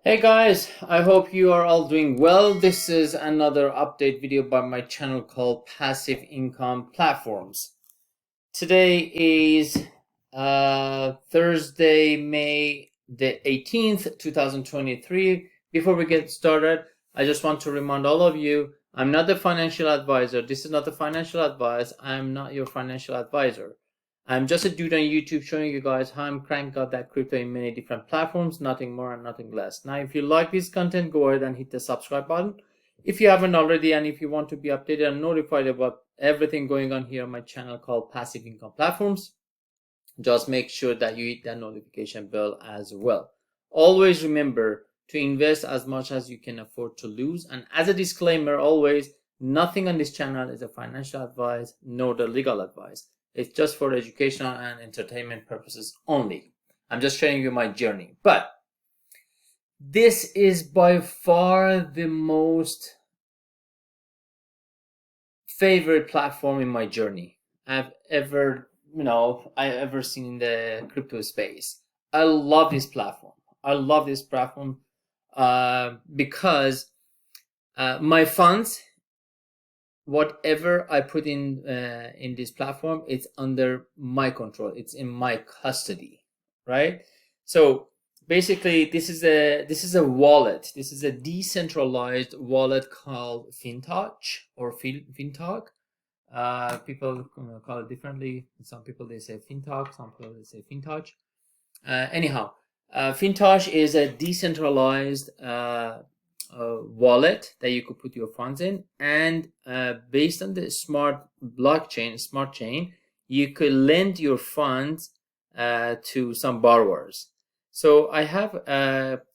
Hey guys, I hope you are all doing well. This is another update video by my channel called Passive Income Platforms. Today is Thursday, May the 18th, 2023. Before we get started, I just want to remind all of you, I'm not the financial advisor. This is not the financial advice. I'm not your financial advisor. I'm just a dude on YouTube showing you guys how I'm cranking out that crypto in many different platforms, nothing more and nothing less. Now, if you like this content, go ahead and hit the subscribe button if you haven't already, and if you want to be updated and notified about everything going on here on my channel called Passive Income Platforms, just make sure that you hit that notification bell as well. Always remember to invest as much as you can afford to lose. And as a disclaimer, always, nothing on this channel is a financial advice nor the legal advice. It's just for educational and entertainment purposes only. I'm just showing you my journey. But this is by far the most favorite platform in my journey I've ever seen in the crypto space. I love this platform. Because my funds, whatever I put in this platform, it's under my control. It's in my custody, right? So basically, this is a wallet. This is a decentralized wallet called fintoch or fintoch. People call it differently. Some people they say fintoch. Some people they say fintoch. Anyhow, fintoch is a decentralized wallet that you could put your funds in, and based on the smart chain, you could lend your funds to some borrowers. So I have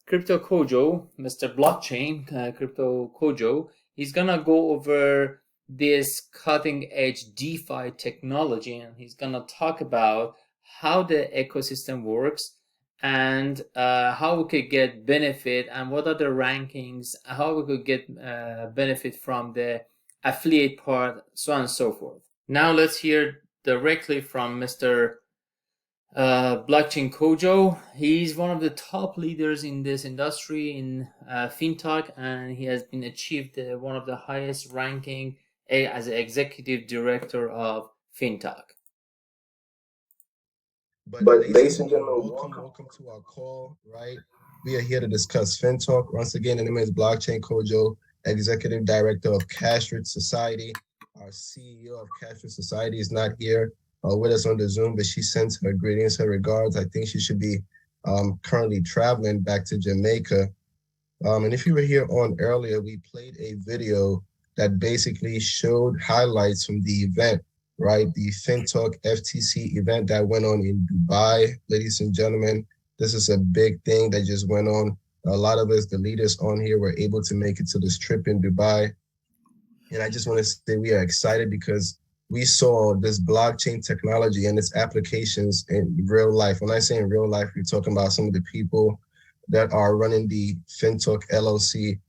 Crypto Kojo, Mr. Blockchain, Crypto Kojo. He's gonna go over this cutting edge DeFi technology, and he's gonna talk about how the ecosystem works and how we could get benefit and what are the rankings, how we could get benefit from the affiliate part, so on and so forth. Now let's hear directly from Mr. Blockchain Kojo. He's one of the top leaders in this industry in fintech, and he has been achieved one of the highest ranking as an executive director of fintech. But ladies and gentlemen, welcome to our call, right? We are here to discuss FinTalk. Once again, the name is Blockchain Kojo, Executive Director of Cashrich Society. Our CEO of Cashrich Society is not here with us on the Zoom, but she sends her greetings, her regards. I think she should be currently traveling back to Jamaica. And if you were here on earlier, we played a video that basically showed highlights from the event, right? The FinTalk FTC event that went on in Dubai. Ladies and gentlemen, this is a big thing that just went on. A lot of us, the leaders on here, were able to make it to this trip in Dubai. And I just want to say we are excited because we saw this blockchain technology and its applications in real life. When I say in real life, we're talking about some of the people that are running the fintoch LLC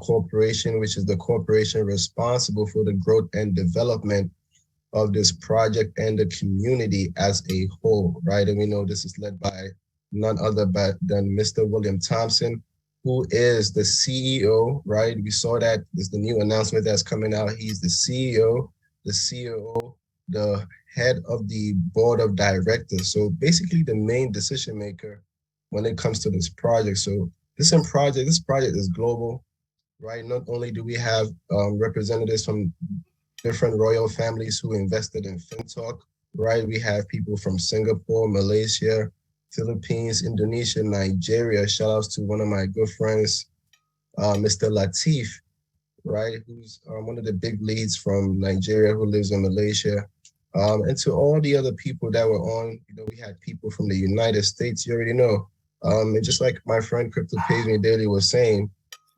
corporation, which is the corporation responsible for the growth and development of this project and the community as a whole, right? And we know this is led by none other than Mr. William Thompson, who is the CEO, right? We saw that there's the new announcement that's coming out. He's the CEO, the COO, the head of the board of directors. So basically the main decision maker when it comes to this project. So this project is global, right? Not only do we have representatives from different royal families who invested in FinTalk, right? We have people from Singapore, Malaysia, Philippines, Indonesia, Nigeria. Shout outs to one of my good friends, Mr. Latif, right? Who's one of the big leads from Nigeria who lives in Malaysia. And to all the other people that were on, we had people from the United States, you already know. And just like my friend Crypto Pays Me Daily was saying,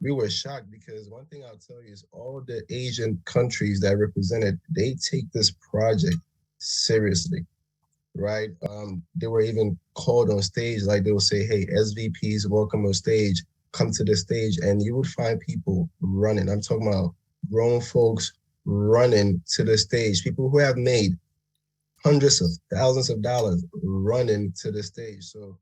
we were shocked because one thing I'll tell you is all the Asian countries that represented, they take this project seriously, right? They were even called on stage, like they will say, hey, SVPs, welcome on stage, come to the stage, and you would find people running. I'm talking about grown folks running to the stage, people who have made hundreds of thousands of dollars running to the stage. So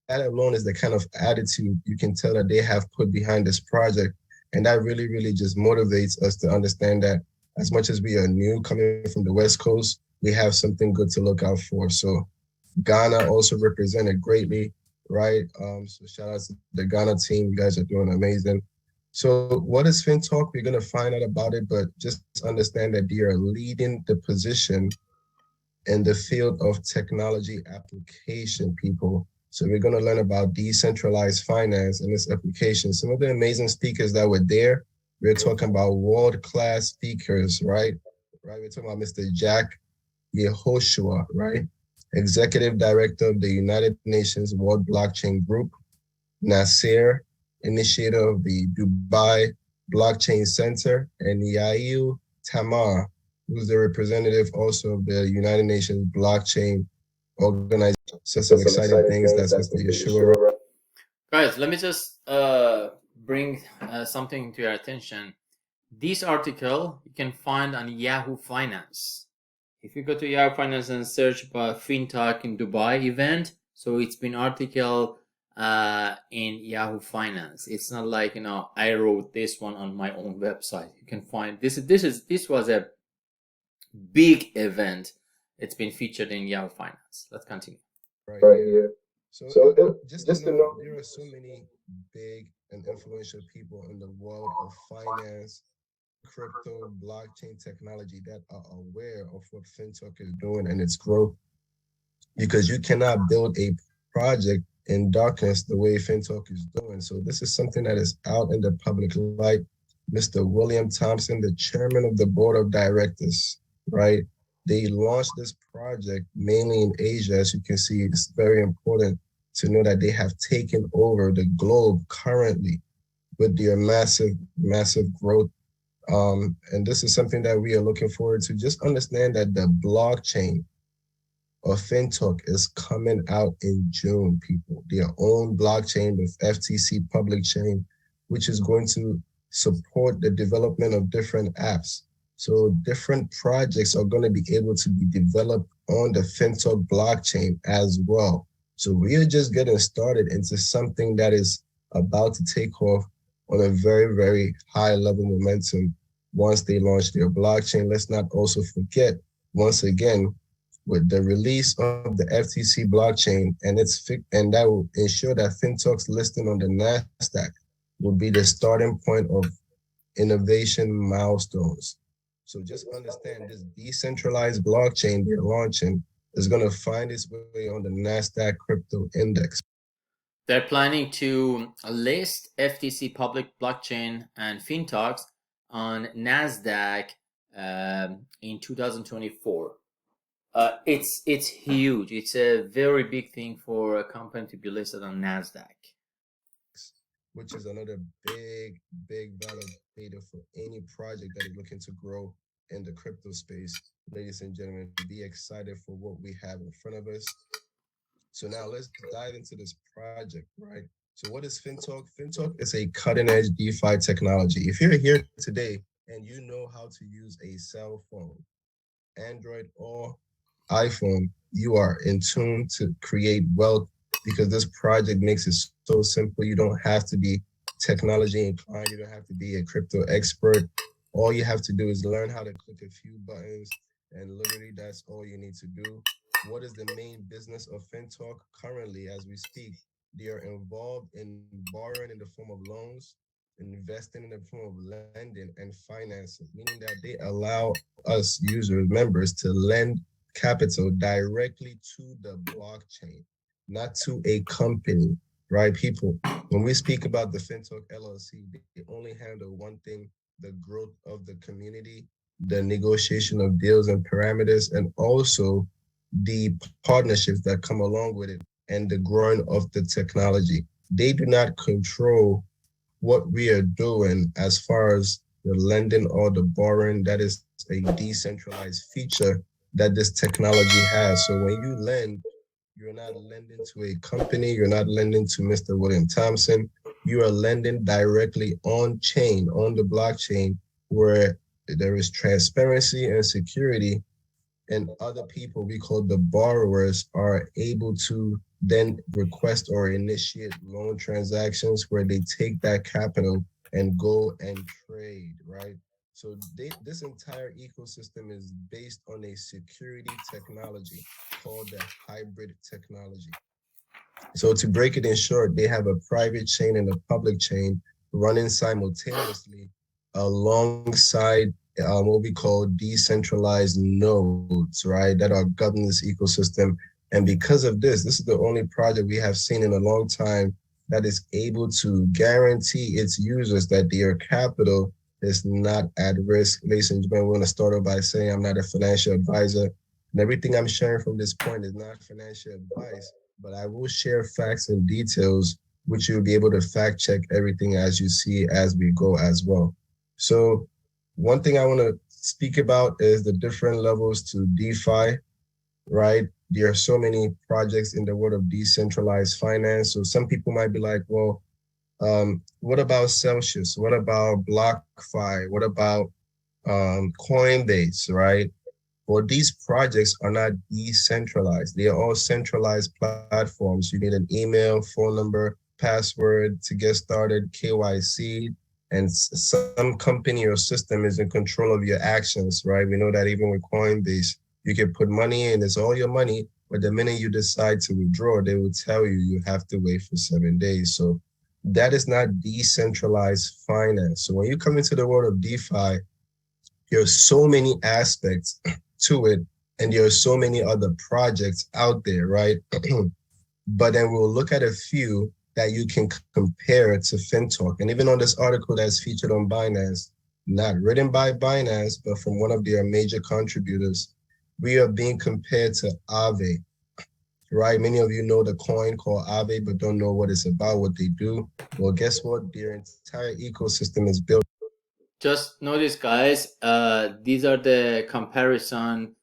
that alone is the kind of attitude you can tell that they have put behind this project. And that really, really just motivates us to understand that as much as we are new coming from the West Coast, we have something good to look out for. So Ghana also represented greatly, right? So shout out to the Ghana team. You guys are doing amazing. So what is FinTalk? We're going to find out about it, but just understand that they are leading the position in the field of technology application, people. So we're going to learn about decentralized finance and its application. Some of the amazing speakers that were there, we're talking about world-class speakers, right? Right. We're talking about Mr. Jack Yehoshua, right? Executive Director of the United Nations World Blockchain Group, Nasser, initiator of the Dubai Blockchain Center, and Yael Tamar, who's the representative also of the United Nations Blockchain Organization. So some exciting things. That's Mr. Yeshua. Guys, let me just bring something to your attention. This article you can find on Yahoo Finance. If you go to Yahoo Finance and search by fintoch in Dubai event, so it's been article in Yahoo Finance. It's not like I wrote this one on my own website. You can find this was a big event. It's been featured in Yahoo Finance. Let's continue. Right here. So just to know, there are so many big and influential people in the world of finance, crypto, blockchain technology that are aware of what FinTalk is doing and its growth. Because you cannot build a project in darkness the way FinTalk is doing. So this is something that is out in the public light. Mr. William Thompson, the chairman of the board of directors, right? They launched this project mainly in Asia. As you can see, it's very important to know that they have taken over the globe currently with their massive, massive growth. And this is something that we are looking forward to. Just understand that the blockchain or FinTalk is coming out in June, people. Their own blockchain with FTC public chain, which is going to support the development of different apps. So different projects are going to be able to be developed on the FinTalk blockchain as well. So we are just getting started into something that is about to take off on a very, very high level momentum once they launch their blockchain. Let's not also forget, once again, with the release of the FTC blockchain and that will ensure that FinTalk's listing on the NASDAQ will be the starting point of innovation milestones. So just understand this decentralized blockchain they're launching is going to find its way on the NASDAQ crypto index. They're planning to list FTC public blockchain and FinTalks on NASDAQ in 2024. It's huge. It's a very big thing for a company to be listed on NASDAQ. Which is another big, big validator for any project that is looking to grow in the crypto space. Ladies and gentlemen, be excited for what we have in front of us. So now let's dive into this project, right? So what is FinTalk? FinTalk is a cutting-edge DeFi technology. If you're here today and you know how to use a cell phone, Android or iPhone, you are in tune to create wealth because this project makes it so simple. You don't have to be technology inclined. You don't have to be a crypto expert. All you have to do is learn how to click a few buttons, and literally that's all you need to do. What is the main business of FinTalk currently as we speak? They are involved in borrowing in the form of loans, investing in the form of lending, and financing, meaning that they allow us users, members, to lend capital directly to the blockchain, not to a company, right? People, when we speak about the FinTalk LLC, they only handle one thing: the growth of the community, the negotiation of deals and parameters, and also the partnerships that come along with it and the growing of the technology. They do not control what we are doing as far as the lending or the borrowing. That is a decentralized feature that this technology has. So when you lend, you're not lending to a company, you're not lending to Mr. William Thompson, you are lending directly on chain, on the blockchain, where there is transparency and security, and other people we call the borrowers are able to then request or initiate loan transactions where they take that capital and go and trade, right? So this entire ecosystem is based on a security technology called the hybrid technology. So to break it in short, they have a private chain and a public chain running simultaneously alongside what we call decentralized nodes, right, that are governing this ecosystem. And because of this, this is the only project we have seen in a long time that is able to guarantee its users that their capital is not at risk. Ladies and gentlemen, we're going to start off by saying I'm not a financial advisor, and everything I'm sharing from this point is not financial advice, but I will share facts and details, which you'll be able to fact check everything as you see as we go as well. So one thing I want to speak about is the different levels to DeFi, right? There are so many projects in the world of decentralized finance. So some people might be like, well, what about Celsius? What about BlockFi? What about Coinbase, right? Well, these projects are not decentralized. They are all centralized platforms. You need an email, phone number, password to get started, KYC, and some company or system is in control of your actions, right? We know that even with Coinbase, you can put money in, it's all your money, but the minute you decide to withdraw, they will tell you you have to wait for 7 days. So that is not decentralized finance. So when you come into the world of DeFi, there are so many aspects to it, and there are so many other projects out there, right? But then we'll look at a few that you can compare to fintoch. And even on this article that's featured on Binance, not written by Binance, but from one of their major contributors, we are being compared to Aave, right? Many of you know the coin called Aave, but don't know what it's about, what they do. Well, guess what? Their entire ecosystem is built. Just notice, guys, these are the comparison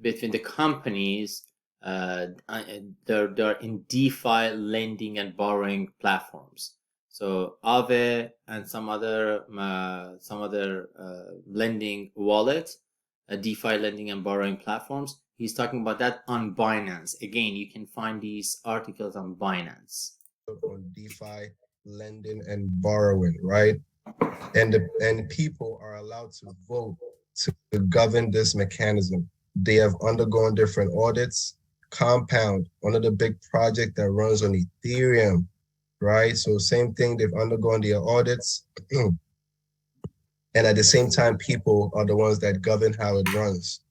between the companies. They're in DeFi lending and borrowing platforms. So Aave and some other lending wallets, DeFi lending and borrowing platforms. He's talking about that on Binance. Again, you can find these articles on Binance. On DeFi lending and borrowing, right? And people are allowed to vote to govern this mechanism. They have undergone different audits. Compound, one of the big projects that runs on Ethereum, right? So same thing, they've undergone their audits. And at the same time, people are the ones that govern how it runs,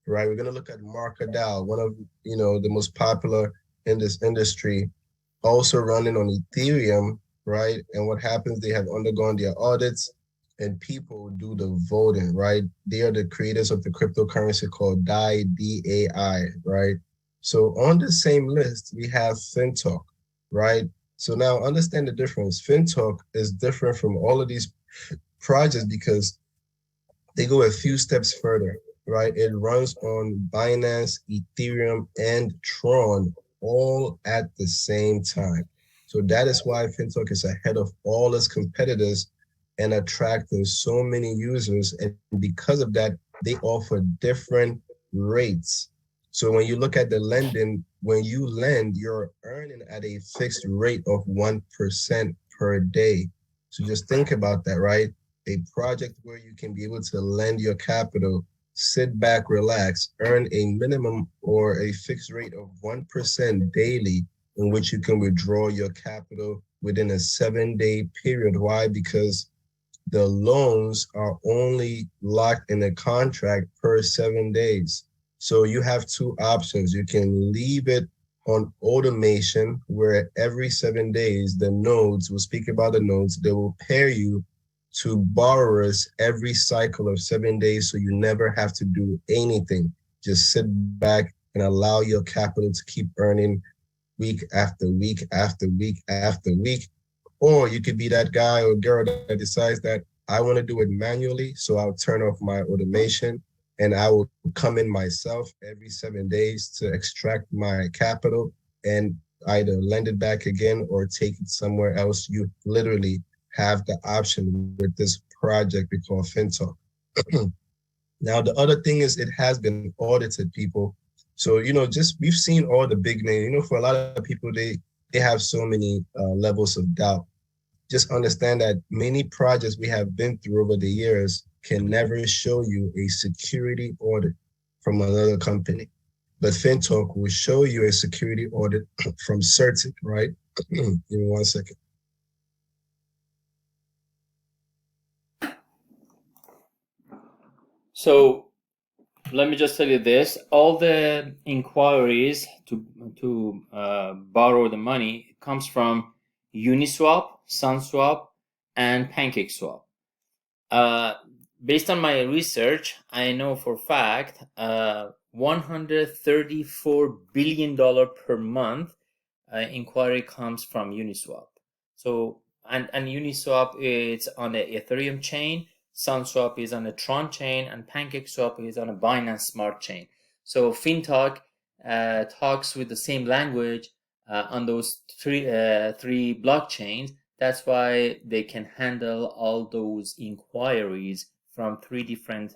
right? We're gonna look at MarketDAO, one of the most popular in this industry, also running on Ethereum, right? And what happens, they have undergone their audits and people do the voting, right? They are the creators of the cryptocurrency called DAI, D-A-I, right? So on the same list, we have fintoch, right? So now understand the difference. Fintoch is different from all of these projects because they go a few steps further, right? It runs on Binance, Ethereum, and Tron all at the same time. So that is why fintoch is ahead of all its competitors and attracting so many users. And because of that, they offer different rates. So when you look at the lending, when you lend, you're earning at a fixed rate of 1% per day. So just think about that, right? A project where you can be able to lend your capital, sit back, relax, earn a minimum or a fixed rate of 1% daily, in which you can withdraw your capital within a 7-day period. Why? Because the loans are only locked in a contract per 7 days. So you have two options. You can leave it on automation, where every 7 days, the nodes, we'll speak about the nodes, they will pair you to borrowers every cycle of 7 days. So you never have to do anything. Just sit back and allow your capital to keep earning week after week after week after week. Or you could be that guy or girl that decides that I want to do it manually. So I'll turn off my automation and I will come in myself every 7 days to extract my capital and either lend it back again or take it somewhere else. You literally have the option with this project we call fintoch. Now, the other thing is it has been audited, people. So, just we've seen all the big names. For a lot of people, they have so many levels of doubt. Just understand that many projects we have been through over the years can never show you a security audit from another company. But fintoch will show you a security audit from Certic, right? Give me 1 second. So let me just tell you this: all the inquiries to borrow the money comes from Uniswap, SunSwap, and PancakeSwap. Based on my research, I know for a fact $134 billion per month inquiry comes from Uniswap. So and Uniswap is on the Ethereum chain, SunSwap is on the Tron chain, and PancakeSwap is on a Binance Smart chain. So fintoch talks with the same language on those three blockchains. That's why they can handle all those inquiries from three different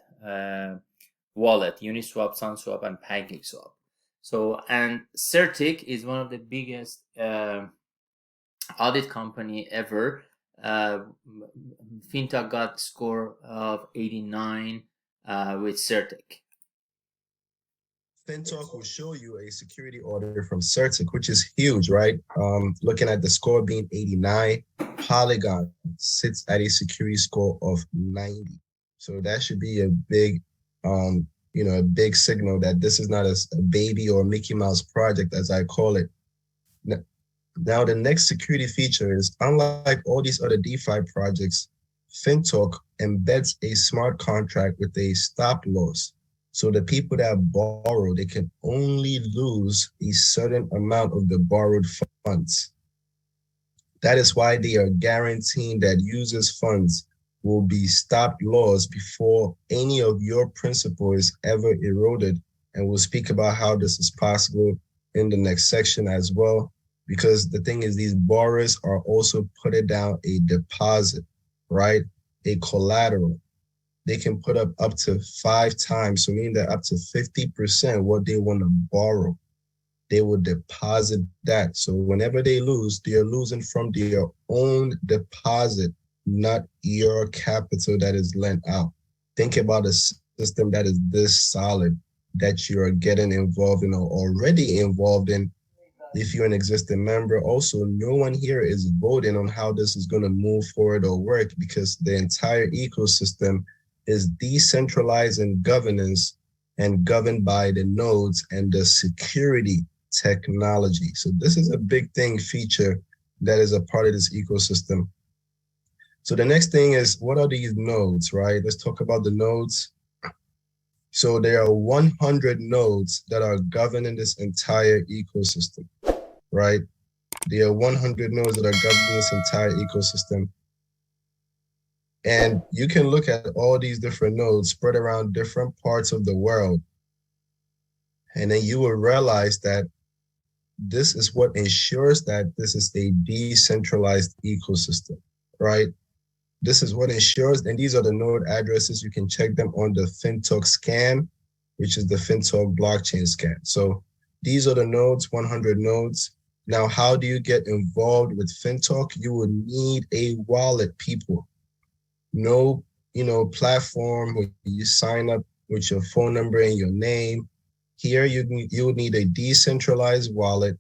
wallet: Uniswap, SunSwap, and PancakeSwap. So, and Certic is one of the biggest audit company ever. fintoch got score of 89 with Certic. fintoch will show you a security audit from Certic, which is huge, right? Looking at the score being 89, Polygon sits at a security score of 90. So that should be a big, a big signal that this is not a baby or Mickey Mouse project, as I call it. Now, the next security feature is, unlike all these other DeFi projects, fintoch embeds a smart contract with a stop loss. So the people that borrow, they can only lose a certain amount of the borrowed funds. That is why they are guaranteeing that users' funds will be stop loss before any of your principal is ever eroded. And we'll speak about how this is possible in the next section as well. Because the thing is, these borrowers are also putting down a deposit, right? A collateral. They can put up to 5 times, so meaning that up to 50% what they want to borrow, they will deposit that. So whenever they lose, they are losing from their own deposit, not your capital that is lent out. Think about a system that is this solid that you are getting involved in or already involved in. If you're an existing member, also, no one here is voting on how this is going to move forward or work, because the entire ecosystem is decentralized in governance and governed by the nodes and the security technology. So this is a big feature that is a part of this ecosystem. So the next thing is, what are these nodes, right? Let's talk about the nodes. So there are 100 nodes that are governing this entire ecosystem, right? There are 100 nodes that are governing this entire ecosystem. And you can look at all these different nodes spread around different parts of the world. And then you will realize that this is what ensures that this is a decentralized ecosystem, right? This is what ensures, and these are the node addresses. You can check them on the fintoch scan, which is the fintoch blockchain scan. So these are the nodes, 100 nodes. Now, how do you get involved with fintoch? You would need a wallet, people. No, platform where you sign up with your phone number and your name. Here, you would need a decentralized wallet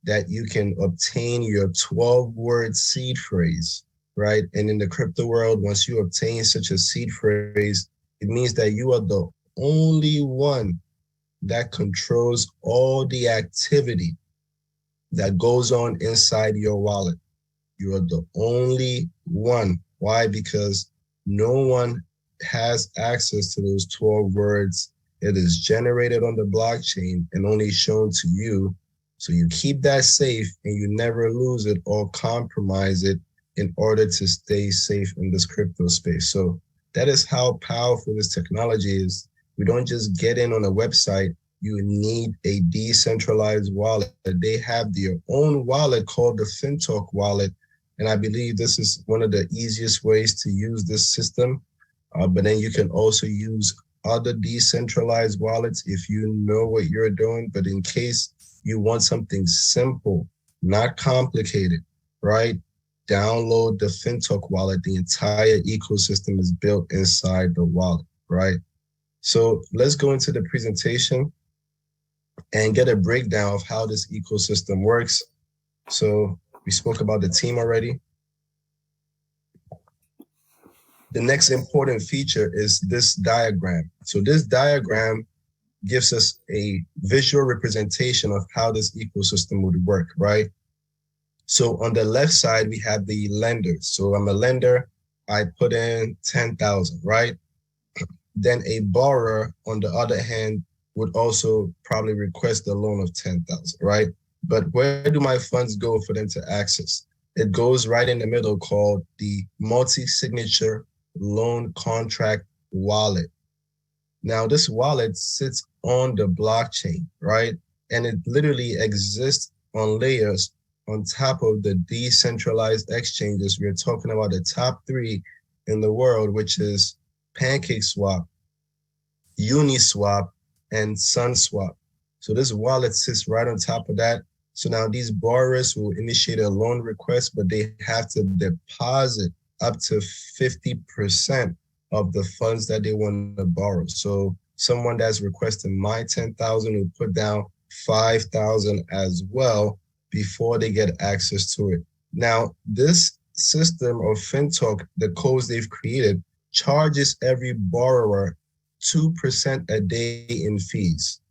that you can obtain your 12-word seed phrase, right? And in the crypto world, once you obtain such a seed phrase, it means that you are the only one that controls all the activity that goes on inside your wallet. You are the only one. Why? Because no one has access to those 12 words. It is generated on the blockchain and only shown to you. So you keep that safe and you never lose it or compromise it in order to stay safe in this crypto space. So that is how powerful this technology is. We don't just get in on a website. You need a decentralized wallet. They have their own wallet called the fintoch wallet. And I believe this is one of the easiest ways to use this system. But then you can also use other decentralized wallets if you know what you're doing. But in case you want something simple, not complicated, right? Download the fintoch wallet. The entire ecosystem is built inside the wallet, right? So let's go into the presentation and get a breakdown of how this ecosystem works. So we spoke about the team already. The next important feature is this diagram. So this diagram gives us a visual representation of how this ecosystem would work, right? So on the left side, we have the lenders. So I'm a lender, I put in 10,000, right? Then a borrower, on the other hand, would also probably request a loan of 10,000, right? But where do my funds go for them to access? It goes right in the middle called the multi-signature loan contract wallet. Now, this wallet sits on the blockchain, right? And it literally exists on layers on top of the decentralized exchanges. We're talking about the top three in the world, which is PancakeSwap, Uniswap, and SunSwap. So this wallet sits right on top of that. So now these borrowers will initiate a loan request, but they have to deposit up to 50% of the funds that they want to borrow. So someone that's requesting my 10,000 will put down 5,000 as well before they get access to it. Now, this system of fintoch, the codes they've created, charges every borrower 2% a day in fees.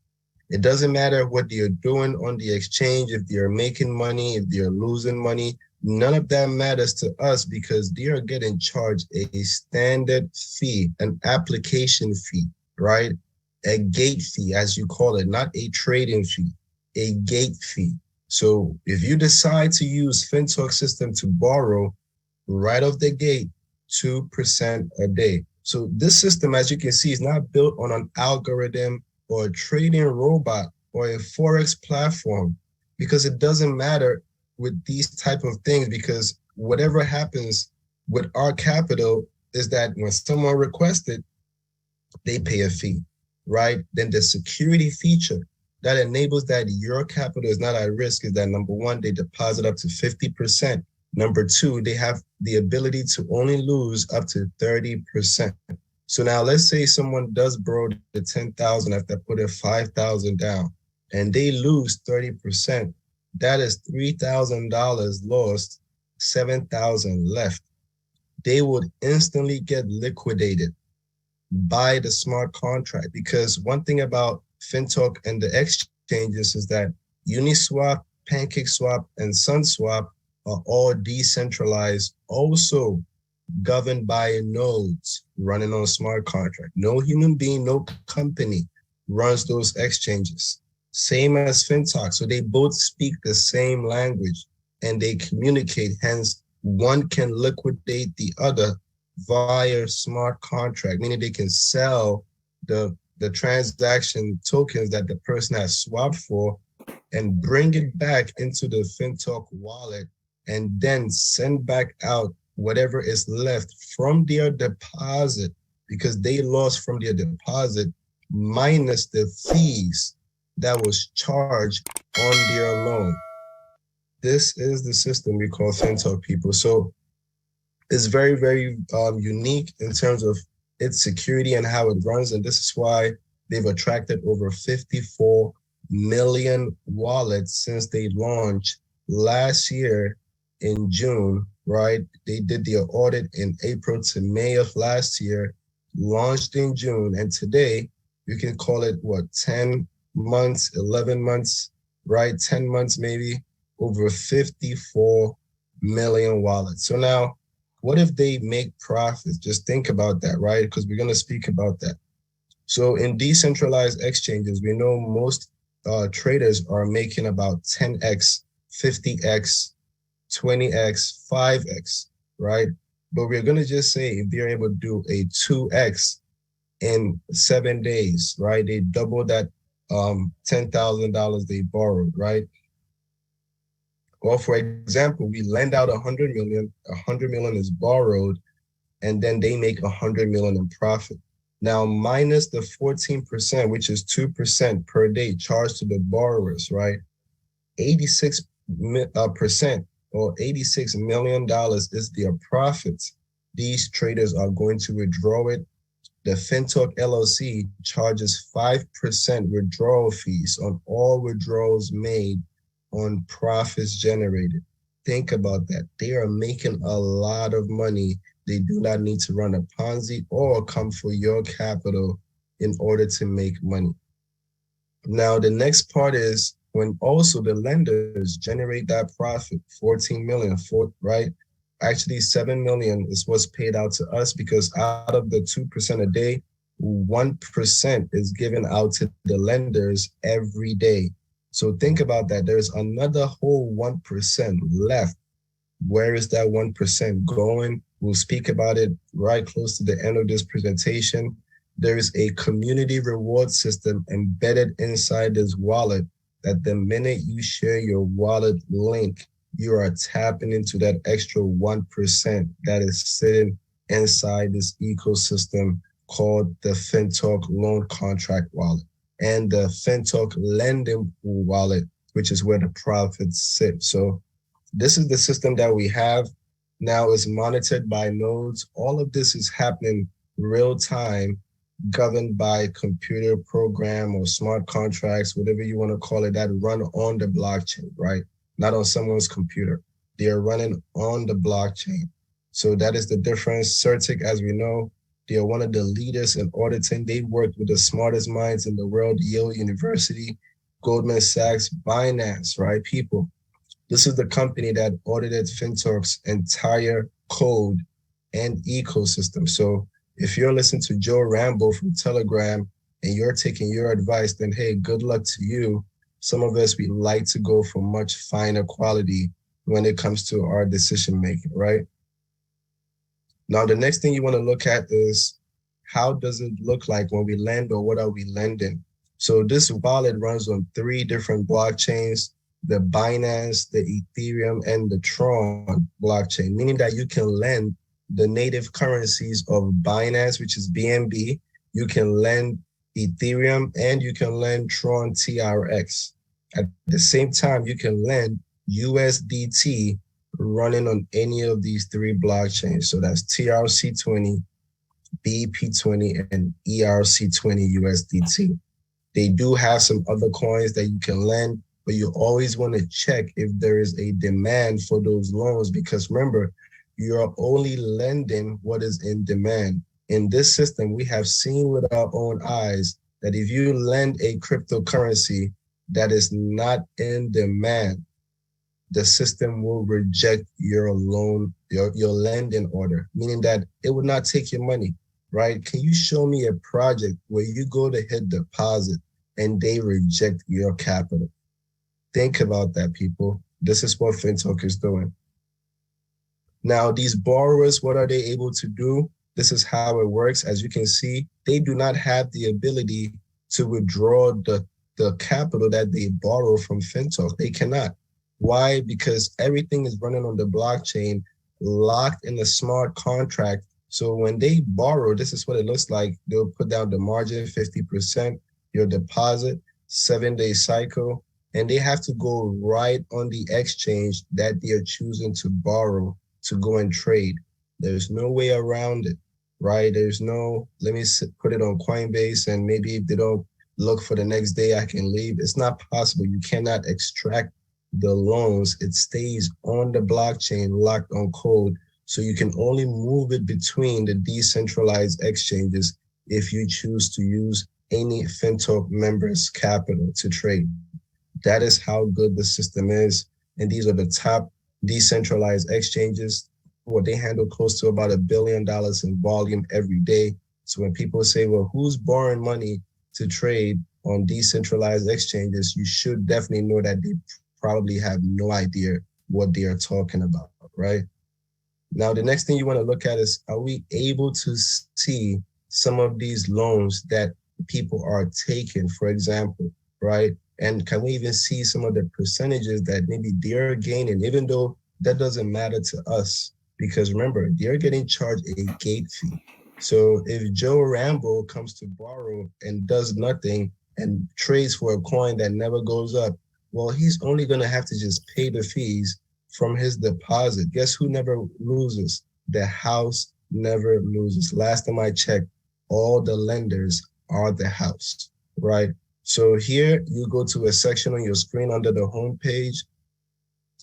It doesn't matter what you're doing on the exchange, if they're making money, if they're losing money, none of that matters to us because they are getting charged a standard fee, an application fee, right? A gate fee, as you call it, not a trading fee, a gate fee. So if you decide to use fintoch system to borrow right off the gate, 2% a day. So this system, as you can see, is not built on an algorithm or a trading robot or a Forex platform because it doesn't matter with these type of things because whatever happens with our capital is that when someone requests it, they pay a fee, right? Then the security feature that enables that your capital is not at risk is that number one, they deposit up to 50%. Number two, they have the ability to only lose up to 30%. So now let's say someone does borrow the 10,000 after putting 5,000 down and they lose 30%. That is $3,000 lost, 7,000 left. They would instantly get liquidated by the smart contract because one thing about fintoch and the exchanges is that Uniswap, PancakeSwap, and SunSwap are all decentralized, also governed by nodes running on a smart contract. No human being, no company runs those exchanges. Same as fintoch. So they both speak the same language and they communicate. Hence, one can liquidate the other via smart contract, meaning they can sell the transaction tokens that the person has swapped for and bring it back into the fintoch wallet and then send back out whatever is left from their deposit because they lost from their deposit minus the fees that was charged on their loan. This is the system we call fintoch, people. So it's very, very unique in terms of its security and how it runs. And this is why they've attracted over 54 million wallets since they launched last year in June, right? They did their audit in April to May of last year, launched in June. And today, you can call it, what, 10 months, 11 months, right? 10 months maybe, over 54 million wallets. So now, what if they make profits? Just think about that, right? Because we're going to speak about that. So in decentralized exchanges, we know most traders are making about 10x, 50x, 20x, 5x, right? But we're going to just say if they're able to do a 2x in 7 days, right? They double that $10,000 they borrowed, right? Or for example, we lend out 100 million, 100 million is borrowed, and then they make 100 million in profit. Now, minus the 14%, which is 2% per day charged to the borrowers, right? 86% or $86 million is their profits. These traders are going to withdraw it. The fintoch LLC charges 5% withdrawal fees on all withdrawals made on profits generated. Think about that. They are making a lot of money. They do not need to run a Ponzi or come for your capital in order to make money. Now, the next part is when also the lenders generate that profit, 14 million, right? Actually, 7 million is what's paid out to us because out of the 2% a day, 1% is given out to the lenders every day. So think about that. There's another whole 1% left. Where is that 1% going? We'll speak about it right close to the end of this presentation. There is a community reward system embedded inside this wallet that the minute you share your wallet link, you are tapping into that extra 1% that is sitting inside this ecosystem called the fintoch loan contract wallet and the fintoch lending pool wallet, which is where the profits sit. So this is the system that we have now. Is monitored by nodes. All of this is happening real time, governed by computer program or smart contracts, whatever you want to call it, that run on the blockchain, right? Not on someone's computer. They are running on the blockchain. So that is the difference. CertiK, as we know, they are one of the leaders in auditing. They worked with the smartest minds in the world, Yale University, Goldman Sachs, Binance, right? People. This is the company that audited fintoch's entire code and ecosystem. So if you're listening to Joe Rambo from Telegram and you're taking your advice, then hey, good luck to you. Some of us, we like to go for much finer quality when it comes to our decision making, right? Now, the next thing you want to look at is how does it look like when we lend, or what are we lending? So this wallet runs on 3 different blockchains, the Binance, the Ethereum, and the Tron blockchain, meaning that you can lend the native currencies of Binance, which is BNB, you can lend Ethereum, and you can lend Tron TRX. At the same time, you can lend USDT running on any of these 3 blockchains. So that's TRC20, BP20, and ERC20 USDT. They do have some other coins that you can lend, but you always want to check if there is a demand for those loans, because remember, you're only lending what is in demand. In this system, we have seen with our own eyes that if you lend a cryptocurrency that is not in demand, the system will reject your loan, your lending order, meaning that it will not take your money, right? Can you show me a project where you go to hit deposit and they reject your capital? Think about that, people. This is what fintoch is doing. Now, these borrowers, what are they able to do? This is how it works. As you can see, they do not have the ability to withdraw the capital that they borrow from fintoch. They cannot. Why? Because everything is running on the blockchain, locked in a smart contract. So when they borrow, this is what it looks like. They'll put down the margin, 50%, your deposit, 7-day cycle, and they have to go right on the exchange that they are choosing to borrow to go and trade. There's no way around it, right? There's no, let me put it on Coinbase and maybe if they don't look for the next day, I can leave. It's not possible. You cannot extract the loans. It stays on the blockchain, locked on code. So you can only move it between the decentralized exchanges if you choose to use any fintoch member's capital to trade. That is how good the system is. And these are the top decentralized exchanges. Well, they handle close to about $1 billion in volume every day. So when people say, well, who's borrowing money to trade on decentralized exchanges, you should definitely know that they probably have no idea what they are talking about, right? Now, the next thing you want to look at is, are we able to see some of these loans that people are taking, for example, right? And can we even see some of the percentages that maybe they're gaining, even though that doesn't matter to us? Because remember, they're getting charged a gate fee. So if Joe Rambo comes to borrow and does nothing and trades for a coin that never goes up, well, he's only going to have to just pay the fees from his deposit. Guess who never loses? The house never loses. Last time I checked, all the lenders are the house, right? So here you go to a section on your screen under the home page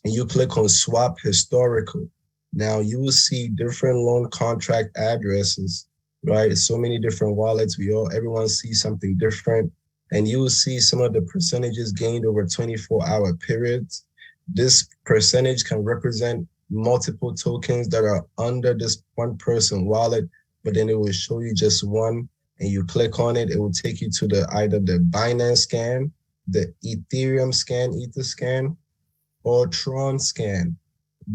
and you click on swap historical. Now you will see different loan contract addresses, right? So many different wallets. Everyone sees something different. And you will see some of the percentages gained over 24-hour periods. This percentage can represent multiple tokens that are under this one person wallet, but then it will show you just one. And you click on it, it will take you to either the Binance scan, the Ethereum scan, Ether scan, or Tron scan,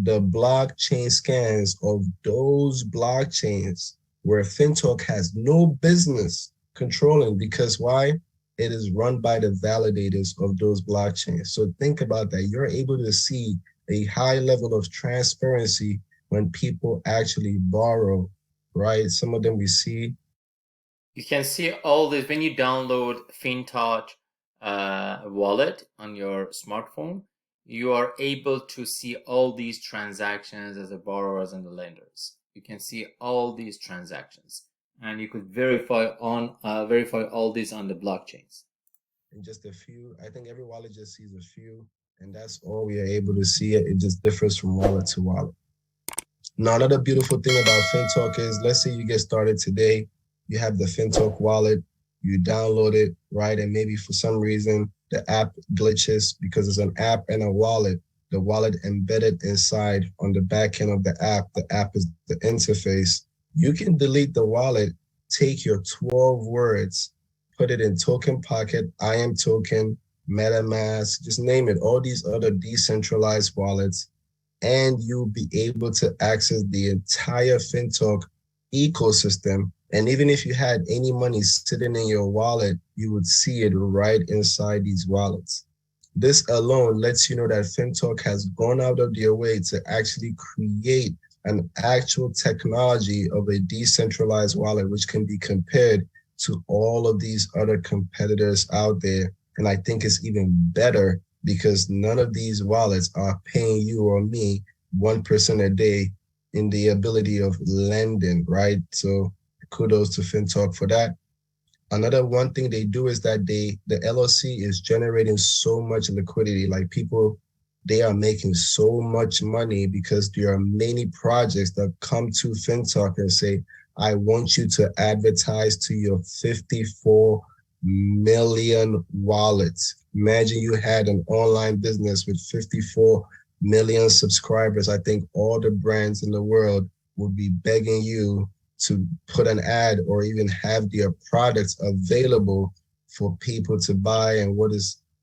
the blockchain scans of those blockchains where FinTalk has no business controlling, because why? It is run by the validators of those blockchains. So think about that. You're able to see a high level of transparency when people actually borrow, right? Some of them we see. You can see all this when you download fintoch wallet on your smartphone. You are able to see all these transactions as the borrowers and the lenders. You can see all these transactions, and you could verify all these on the blockchains. And just a few, I think every wallet just sees a few, and that's all we are able to see. It just differs from wallet to wallet. Now, another beautiful thing about FinTalk is, let's say you get started today, you have the FinTalk wallet, you download it, right? And maybe for some reason the app glitches because it's an app and a wallet. The wallet embedded inside on the back end of the app. The app is the interface. You can delete the wallet, take your 12 words, put it in Token Pocket, I am Token, MetaMask, just name it, all these other decentralized wallets, and you'll be able to access the entire FinTalk ecosystem. And even if you had any money sitting in your wallet, you would see it right inside these wallets. This alone lets you know that FinTalk has gone out of their way to actually create an actual technology of a decentralized wallet, which can be compared to all of these other competitors out there. And I think it's even better because none of these wallets are paying you or me 1% a day in the ability of lending, right? So kudos to FinTalk for that. Another one thing they do is that the LLC is generating so much liquidity. Like people, they are making so much money because there are many projects that come to FinTalk and say, I want you to advertise to your 54 million wallets. Imagine you had an online business with 54 million subscribers. I think all the brands in the world would be begging you to put an ad or even have their products available for people to buy. And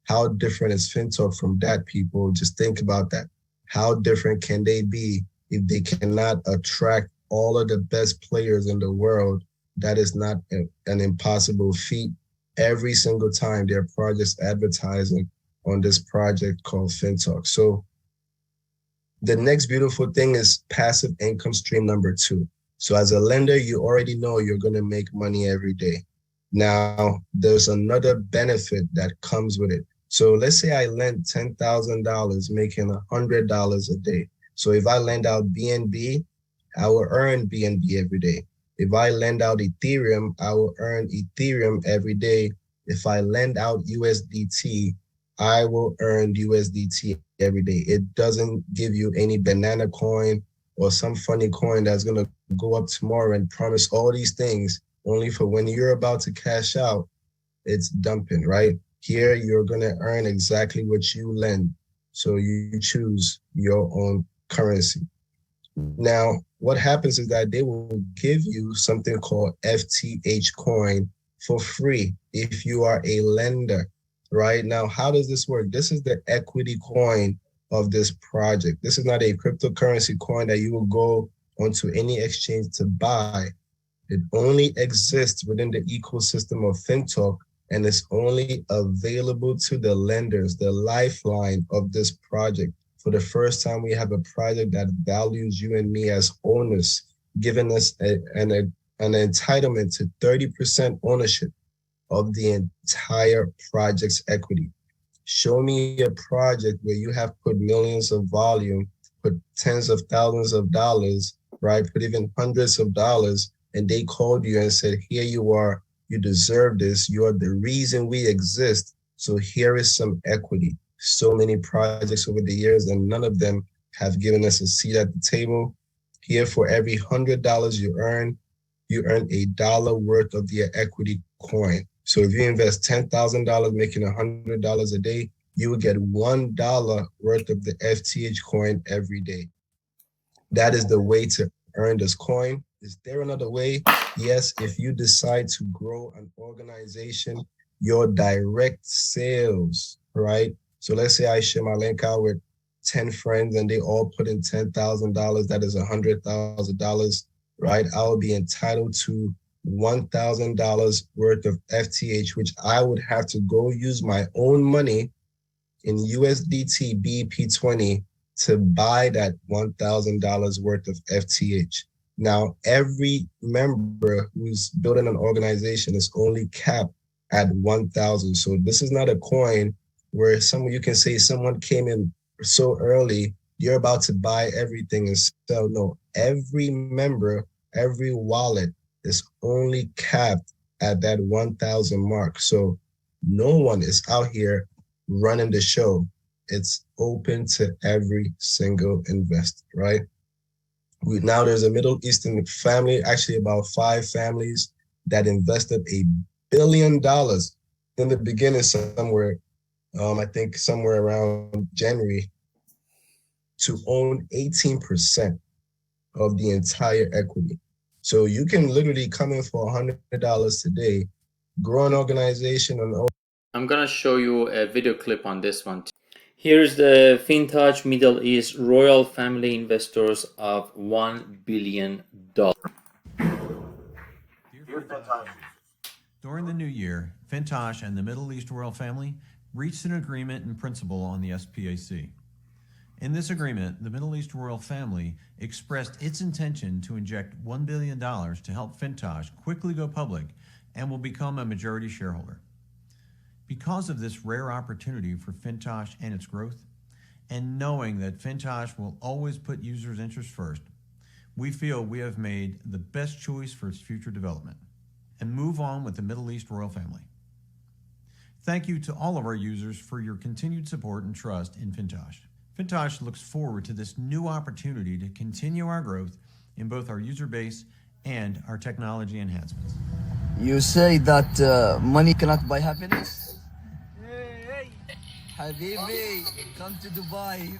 how different is FinTalk from that, people? Just think about that. How different can they be if they cannot attract all of the best players in the world? That is not an impossible feat. Every single time their projects advertising on this project called FinTalk. So the next beautiful thing is passive income stream number 2. So as a lender, you already know you're going to make money every day. Now, there's another benefit that comes with it. So let's say I lend $10,000, making $100 a day. So if I lend out BNB, I will earn BNB every day. If I lend out Ethereum, I will earn Ethereum every day. If I lend out USDT, I will earn USDT every day. It doesn't give you any banana coin or some funny coin that's going to go up tomorrow and promise all these things, only for when you're about to cash out, it's dumping, right? Here, you're going to earn exactly what you lend. So you choose your own currency. Now, what happens is that they will give you something called FTH coin for free if you are a lender, right? Now, how does this work? This is the equity coin of this project. This is not a cryptocurrency coin that you will go onto any exchange to buy. It only exists within the ecosystem of FinTalk, and it's only available to the lenders, the lifeline of this project. For the first time, we have a project that values you and me as owners, giving us an an entitlement to 30% ownership of the entire project's equity. Show me a project where you have put millions of volume, put tens of thousands of dollars, right? Put even hundreds of dollars, and they called you and said, here you are, you deserve this, you are the reason we exist. So here is some equity. So many projects over the years, and none of them have given us a seat at the table. Here, for every $100 you earn $1 worth of your equity coin. So if you invest $10,000, making $100 a day, you will get $1 worth of the FTH coin every day. That is the way to earn this coin. Is there another way? Yes, if you decide to grow an organization, your direct sales, right? So let's say I share my link out with 10 friends and they all put in $10,000. That is $100,000, right? I will be entitled to $1,000 worth of FTH, which I would have to go use my own money in USDT BP20 to buy that $1,000 worth of FTH. Now, every member who's building an organization is only capped at 1,000. So this is not a coin where you can say someone came in so early, you're about to buy everything and sell. No, every member, every wallet is only capped at that 1,000 mark. So no one is out here running the show. It's open to every single investor, right? Now there's a Middle Eastern family, actually about 5 families that invested $1 billion in the beginning somewhere, I think somewhere around January, to own 18% of the entire equity. So you can literally come in for $100 today, grow an organization. I'm gonna show you a video clip on this one. Here's the fintoch Middle East royal family investors of $1 billion. Dear fintoch, during the new year, Fintoch and the Middle East royal family reached an agreement in principle on the SPAC. In this agreement, the Middle East royal family expressed its intention to inject $1 billion to help Fintoch quickly go public and will become a majority shareholder. Because of this rare opportunity for Fintoch and its growth, and knowing that Fintoch will always put users' interest first, we feel we have made the best choice for its future development and move on with the Middle East royal family. Thank you to all of our users for your continued support and trust in Fintoch. Fintoch looks forward to this new opportunity to continue our growth in both our user base and our technology enhancements. You say that money cannot buy happiness? Hey, Habibi, come to Dubai.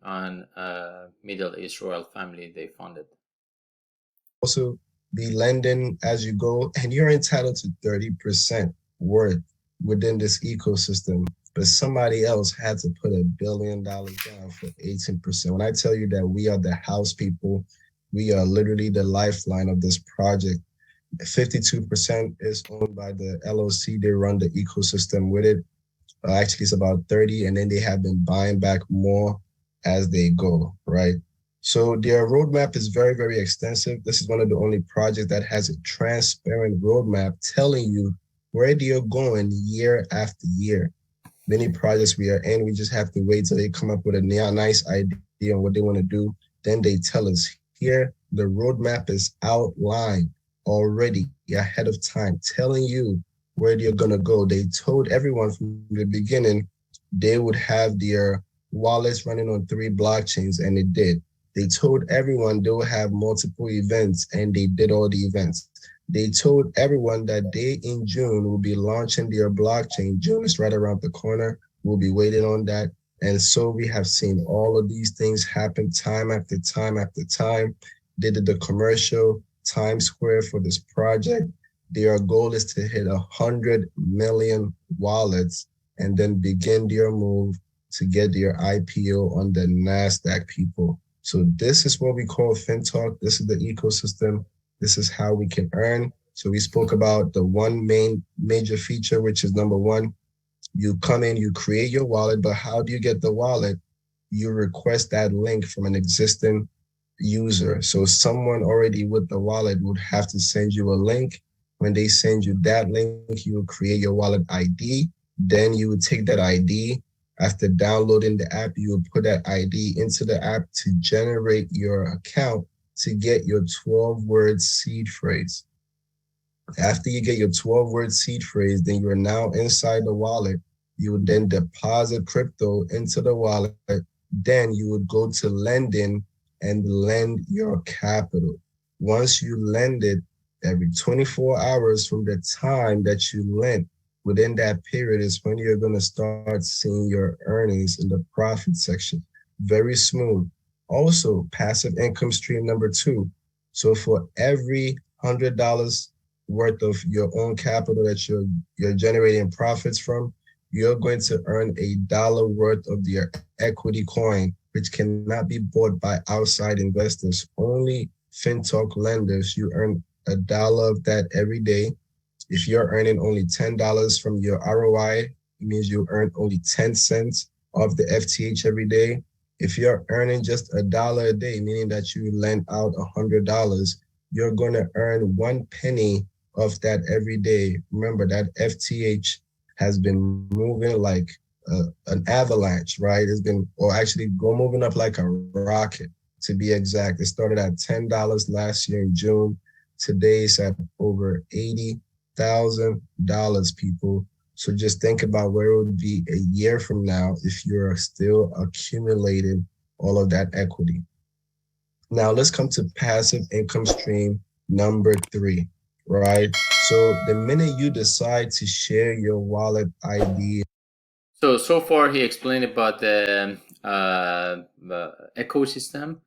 On Middle East royal family they funded. Also be lending as you go, and you're entitled to 30% worth within this ecosystem. But somebody else had to put $1 billion down for 18%. When I tell you that we are the house people, we are literally the lifeline of this project. 52% is owned by the LLC. They run the ecosystem with it. Actually, it's about 30, and then they have been buying back more as they go, right? So their roadmap is very, very extensive. This is one of the only projects that has a transparent roadmap telling you where they're going year after year. Many projects we are in, we just have to wait till they come up with a nice idea on what they want to do. Then they tell us, here, the roadmap is outlined already ahead of time, telling you where they're going to go. They told everyone from the beginning they would have their wallets running on 3 blockchains, and it did. They told everyone they will have multiple events, and they did all the events. They told everyone that they in June will be launching their blockchain. June is right around the corner. We'll be waiting on that. And so we have seen all of these things happen time after time after time. They did the commercial Times Square for this project. Their goal is to hit 100 million wallets and then begin their move to get their IPO on the NASDAQ, people. So this is what we call fintoch. This is the ecosystem. This is how we can earn. So we spoke about the one major feature, which is number one, you come in, you create your wallet, but how do you get the wallet? You request that link from an existing user. So someone already with the wallet would have to send you a link. When they send you that link, you will create your wallet ID. Then you would take that ID. After downloading the app, you would put that ID into the app to generate your account to get your 12-word seed phrase. After you get your 12-word seed phrase, then you're now inside the wallet. You would then deposit crypto into the wallet. Then you would go to lending and lend your capital. Once you lend it, every 24 hours from the time that you lent, within that period is when you're going to start seeing your earnings in the profit section. Very smooth. Also, passive income stream number two. So for every $100 worth of your own capital that you're generating profits from, you're going to earn $1 worth of your equity coin, which cannot be bought by outside investors. Only fintoch lenders, you earn $1 of that every day. If you're earning only $10 from your ROI, it means you earn only 10 cents of the FTH every day. If you're earning just $1 a day, meaning that you lend out $100, you're going to earn 1 penny of that every day. Remember that FTH has been moving like an avalanche, right? It's been, or actually moving up like a rocket, to be exact. It started at $10 last year in June. Today it's at over $80,000, people. So just think about where it would be a year from now if you're still accumulating all of that equity. Now let's come to passive income stream number three, right? So the minute you decide to share your wallet ID. So far he explained about the ecosystem,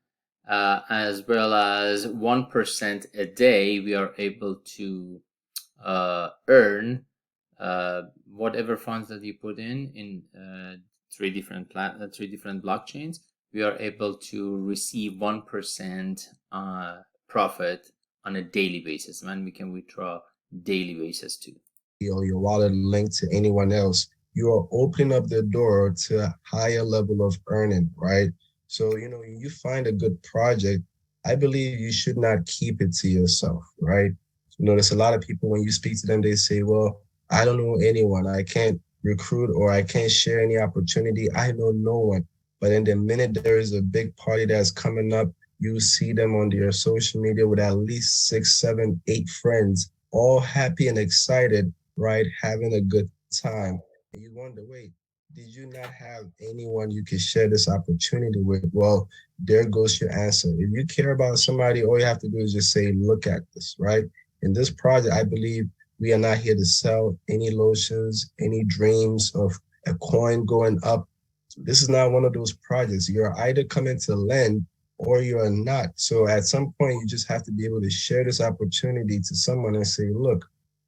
as well as 1% a day we are able to earn whatever funds that you put in three different blockchains. We are able to receive 1% profit on a daily basis, and we can withdraw daily basis too. Or your wallet linked to anyone else, you are opening up the door to a higher level of earning, right? So, when you find a good project, I believe you should not keep it to yourself, right? There's a lot of people, when you speak to them, they say, well, I don't know anyone. I can't recruit or I can't share any opportunity. I know no one. But in the minute there is a big party that's coming up, you see them on their social media with at least 6, 7, 8 friends, all happy and excited, right? Having a good time. And you wonder, wait, did you not have anyone you could share this opportunity with? Well, there goes your answer. If you care about somebody, all you have to do is just say, look at this, right? In this project, I believe we are not here to sell any lotions, any dreams of a coin going up. This is not one of those projects. You're either coming to lend or you are not. So at some point, you just have to be able to share this opportunity to someone and say, look,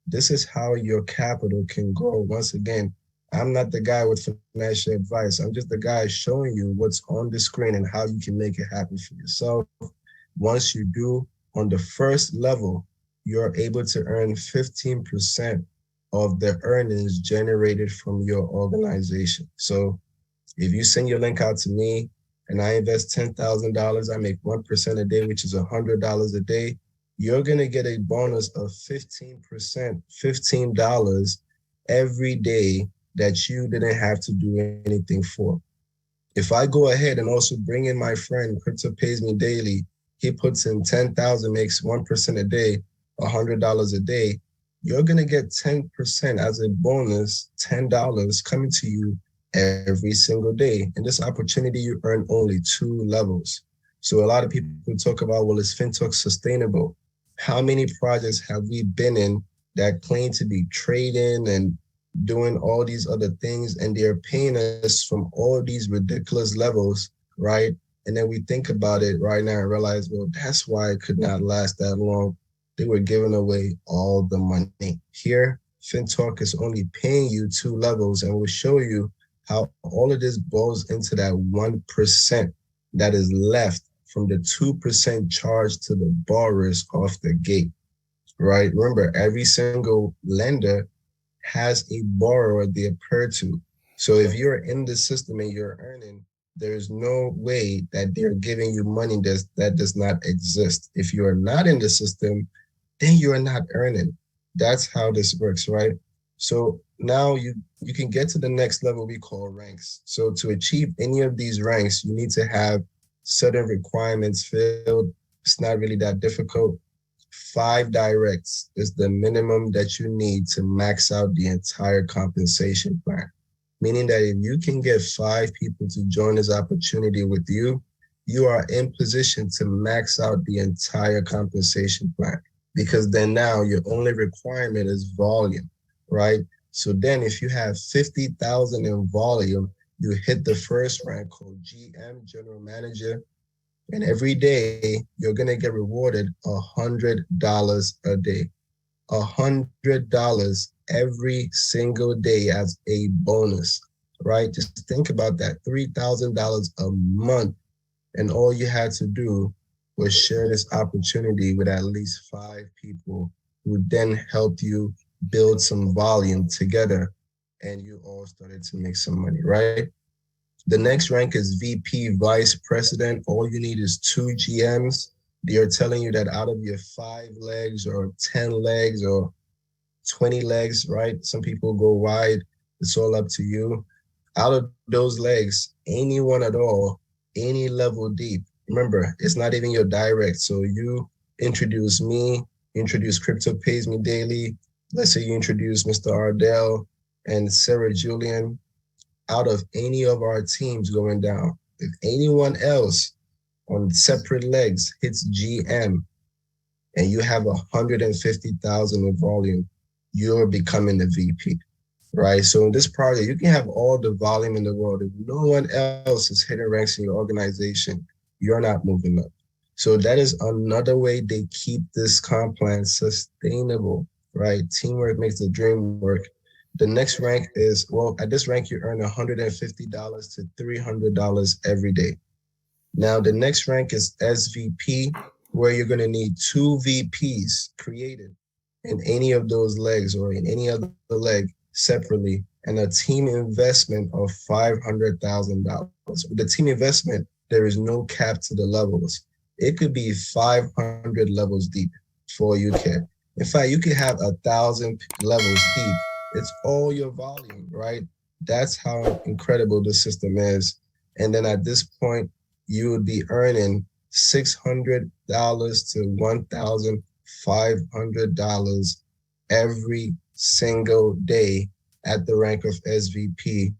this is how your capital can grow. Once again, I'm not the guy with financial advice. I'm just the guy showing you what's on the screen and how you can make it happen for yourself. Once you do, on the first level, you're able to earn 15% of the earnings generated from your organization. So if you send your link out to me and I invest $10,000, I make 1% a day, which is $100 a day. You're going to get a bonus of 15%, $15 every day that you didn't have to do anything for. If I go ahead and also bring in my friend, Crypto Pays Me Daily, he puts in 10,000, makes 1% a day, $100 a day, you're going to get 10% as a bonus, $10 coming to you every single day. In this opportunity, you earn only 2 levels. So a lot of people talk about, well, is fintoch sustainable? How many projects have we been in that claim to be trading and doing all these other things, and they're paying us from all these ridiculous levels, right? And then we think about it right now and realize, well, that's why it could not last that long. they were giving away all the money. Here, fintoch is only paying you 2 levels, and will show you how all of this boils into that 1% that is left from the 2% charge to the borrowers off the gate, right? Remember, every single lender has a borrower they appear to. So if you're in the system and you're earning, there's no way that they're giving you money that does not exist. If you are not in the system, then you are not earning. That's how this works, right? So now you can get to the next level we call ranks. So to achieve any of these ranks, you need to have certain requirements filled. It's not really that difficult. 5 directs is the minimum that you need to max out the entire compensation plan. Meaning that if you can get 5 people to join this opportunity with you, you are in position to max out the entire compensation plan. Because then now your only requirement is volume, right? So then if you have 50,000 in volume, you hit the first rank called GM, General Manager, and every day you're gonna get rewarded $100 a day. $100 every single day as a bonus, right? Just think about that, $3,000 a month. And all you had to do was share this opportunity with at least 5 people who then helped you build some volume together, and you all started to make some money, right? The next rank is VP, Vice President. All you need is 2 GMs. They are telling you that out of your 5 legs or 10 legs or 20 legs, right? Some people go wide. It's all up to you. Out of those legs, anyone at all, any level deep. Remember, it's not even your direct. So you introduce me, introduce Crypto Pays Me Daily. Let's say you introduce Mr. Ardell and Sarah Julian. Out of any of our teams going down, if anyone else on separate legs hits GM and you have 150,000 in volume, you're becoming the VP, right? So in this project, you can have all the volume in the world. If no one else is hitting ranks in your organization, you're not moving up. So that is another way they keep this comp plan sustainable, right? Teamwork makes the dream work. The next rank is, well, at this rank, you earn $150 to $300 every day. Now, the next rank is SVP, where you're going to need 2 VPs created in any of those legs or in any other leg separately, and a team investment of $500,000. With the team investment, there is no cap to the levels. It could be 500 levels deep for you care. In fact, you could have 1,000 levels deep. It's all your volume, right? That's how incredible the system is. And then at this point, you would be earning $600 to $1,500 every single day at the rank of SVP.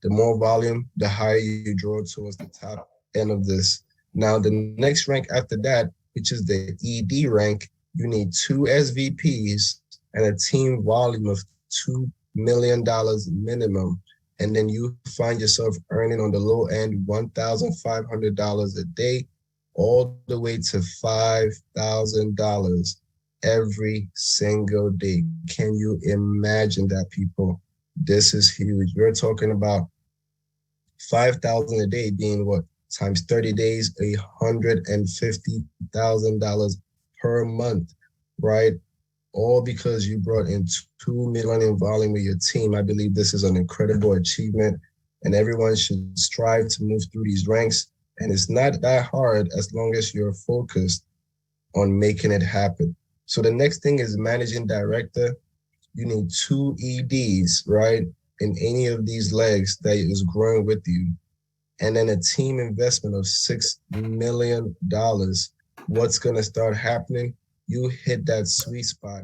The more volume, the higher you draw towards the top end of this. Now, the next rank after that, which is the ED rank, you need 2 SVPs and a team volume of $2 million minimum. And then you find yourself earning on the low end $1,500 a day, all the way to $5,000 every single day. Can you imagine that, people? This is huge. We're talking about 5,000 a day being what? Times 30 days, $150,000 per month, right? All because you brought in 2 million in volume with your team. I believe this is an incredible achievement, and everyone should strive to move through these ranks. And it's not that hard as long as you're focused on making it happen. So the next thing is managing director. You need 2 EDs, right? In any of these legs that is growing with you. And then a team investment of $6 million. What's going to start happening? You hit that sweet spot,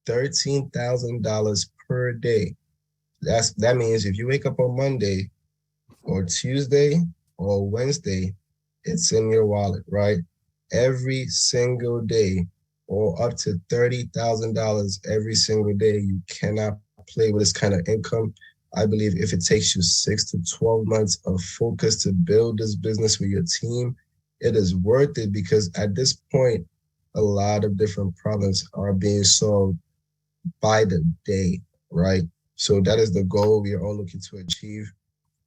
$13,000 per day. That means if you wake up on Monday or Tuesday or Wednesday, it's in your wallet, right? Every single day, or up to $30,000 every single day. You cannot play with this kind of income. I believe if it takes you 6 to 12 months of focus to build this business with your team, it is worth it, because at this point, a lot of different problems are being solved by the day, right? So that is the goal we are all looking to achieve.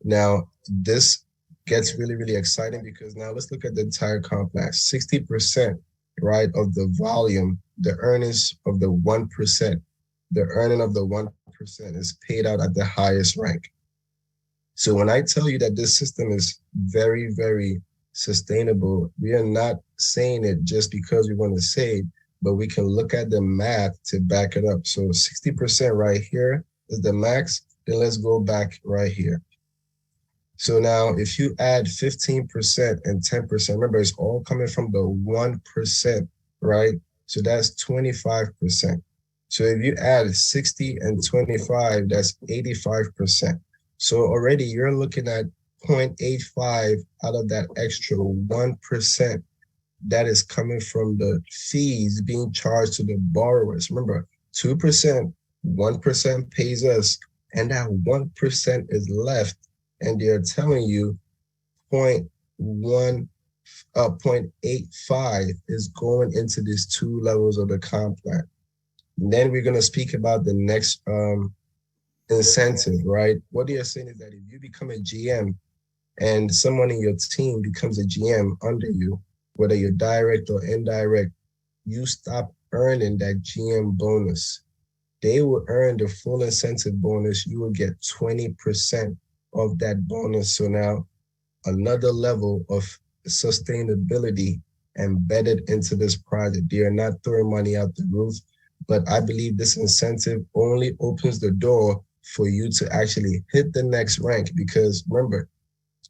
Now, this gets really, really exciting because now let's look at the entire complex. 60%, right, of the volume, the earnings of the 1%, the earning of the 1% is paid out at the highest rank. So when I tell you that this system is very, very sustainable, we are not saying it just because we want to say it, but we can look at the math to back it up. So 60% right here is the max. Then let's go back right here. So now if you add 15% and 10%, remember it's all coming from the 1%, right? So that's 25%. So if you add 60 and 25, that's 85%. So already you're looking at 0.85 out of that extra 1% that is coming from the fees being charged to the borrowers. Remember, 2%, 1% pays us, and that 1% is left, and they're telling you 0.85 is going into these two levels of the comp plan. Then we're going to speak about the next incentive, right? What they are saying is that if you become a GM and someone in your team becomes a GM under you, whether you're direct or indirect, you stop earning that GM bonus. They will earn the full incentive bonus. You will get 20% of that bonus. So now another level of sustainability embedded into this project. They are not throwing money out the roof, but I believe this incentive only opens the door for you to actually hit the next rank. Because remember,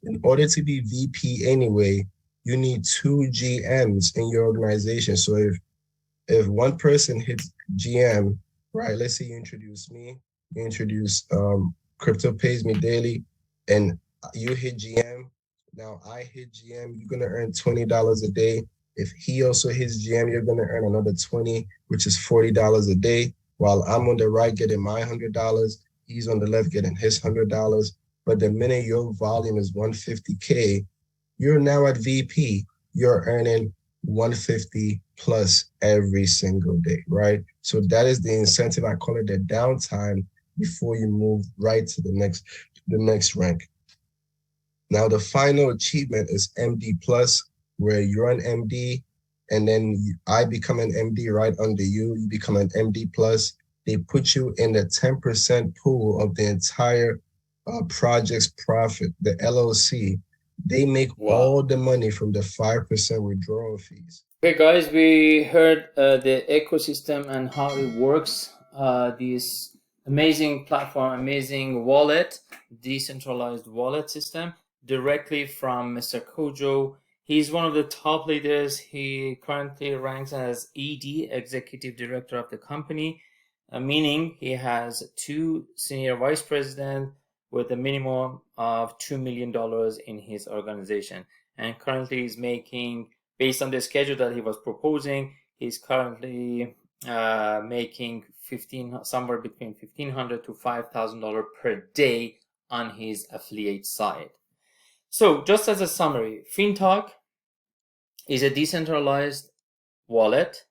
in order to be VP anyway, you need 2 GMs in your organization. So if one person hits GM, right? Let's say you introduce me, you introduce Crypto Pays Me Daily, and you hit GM. Now I hit GM, you're gonna earn $20 a day. If he also hits GM, you're gonna earn another 20, which is $40 a day. While I'm on the right getting my $100, he's on the left getting his $100. But the minute your volume is 150K, you're now at VP. You're earning 150 plus every single day, right? So that is the incentive. I call it the downtime before you move right to the next rank. Now the final achievement is MD plus, where you're an MD and then I become an MD right under you. You become an MD plus. They put you in the 10% pool of the entire project's profit, the LLC. They make all the money from the 5% withdrawal fees. Okay, guys, we heard the ecosystem and how it works. This amazing platform, amazing wallet, decentralized wallet system directly from Mr. Kojo. He's one of the top leaders. He currently ranks as ED, Executive Director of the company, meaning he has 2 senior vice presidents with a minimum of $2 million in his organization. And currently he's making, based on the schedule that he was proposing, he's currently making somewhere between $1,500 to $5,000 per day on his affiliate side. So just as a summary, fintoch is a decentralized wallet.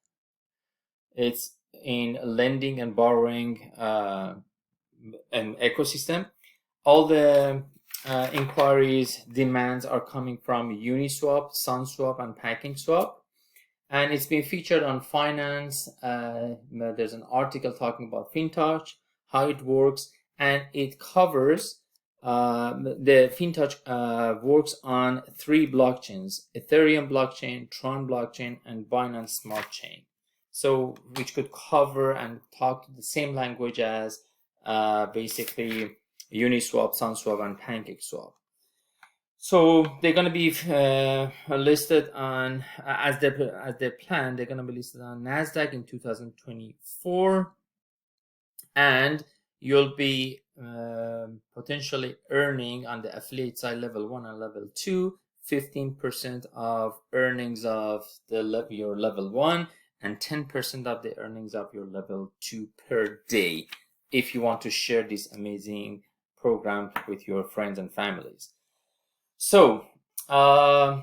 It's in lending and borrowing an ecosystem. All the inquiries, demands are coming from Uniswap, SunSwap, and PancakeSwap. And it's been featured on Finance. There's an article talking about fintoch, how it works, and it covers the fintoch works on 3 blockchains: Ethereum blockchain, Tron blockchain, and Binance Smart Chain. So which could cover and talk the same language as basically Uniswap, SunSwap, and PancakeSwap. So they're going to be listed on, as their plan, they're going to be listed on NASDAQ in 2024, and you'll be potentially earning on the affiliate side level 1 and level 2 15% of earnings of your level 1 and 10% of the earnings of your level 2 per day, if you want to share this amazing program with your friends and families. So 1%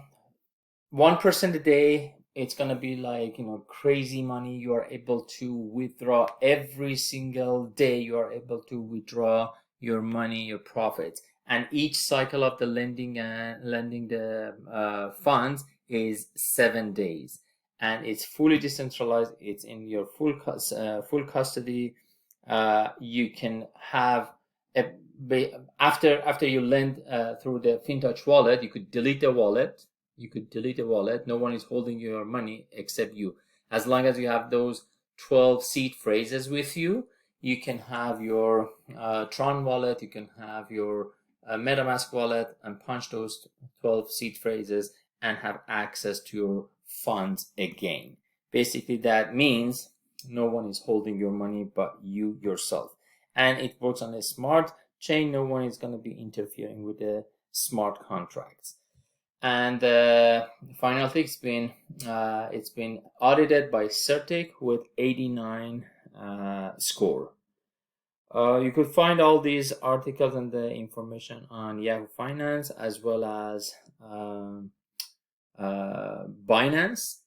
a day it's gonna be like, you know, crazy money. You are able to withdraw every single day. You are able to withdraw your money, your profits, and each cycle of the lending the funds is 7 days, and it's fully decentralized. It's in your full custody. You can have after you lend through the fintoch wallet, you could delete the wallet. No one is holding your money except you. As long as you have those 12 seed phrases with you, you can have your Tron wallet, you can have your MetaMask wallet, and punch those 12 seed phrases and have access to your funds again. Basically, that means no one is holding your money but you yourself. And it works on a smart chain. No one is going to be interfering with the smart contracts. And the final thing, it's been audited by Certic with 89 score. You could find all these articles and the information on Yahoo Finance, as well as Binance.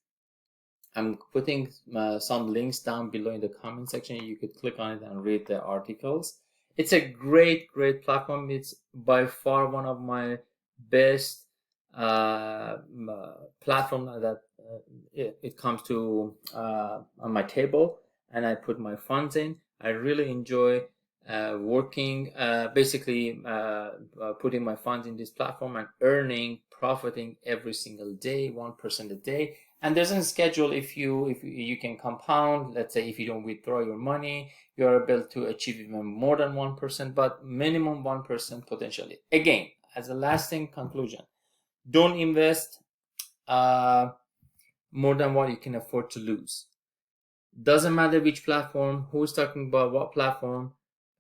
I'm putting some links down below in the comment section. You could click on it and read the articles. It's a great platform. It's by far one of my best platform that it comes to on my table, and I put my funds in. I really enjoy working, basically putting my funds in this platform and profiting every single day, 1% a day. And there's a schedule. If you can compound. Let's say if you don't withdraw your money, you're able to achieve even more than 1%, but minimum 1% potentially. Again, as a lasting conclusion, don't invest more than what you can afford to lose. Doesn't matter which platform, who's talking about what platform.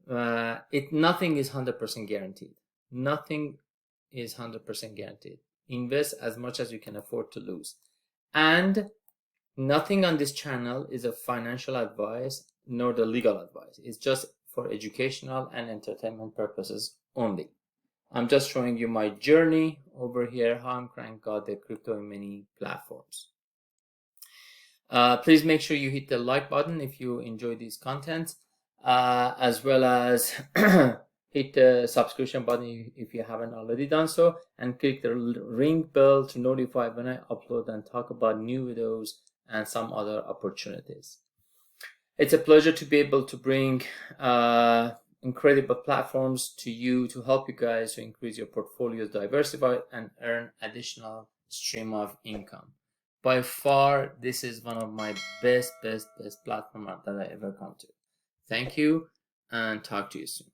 Nothing is 100% guaranteed. Nothing is 100% guaranteed. Invest as much as you can afford to lose. And nothing on this channel is a financial advice nor the legal advice. It's just for educational and entertainment purposes only. I'm just showing you my journey over here, how I'm crank got the crypto in many platforms. Please make sure you hit the like button if you enjoy these contents, as well as hit the subscription button if you haven't already done so, and click the ring bell to notify when I upload and talk about new videos and some other opportunities. It's a pleasure to be able to bring incredible platforms to you to help you guys to increase your portfolios, diversify, and earn additional stream of income. By far, this is one of my best platforms that I ever come to. Thank you, and talk to you soon.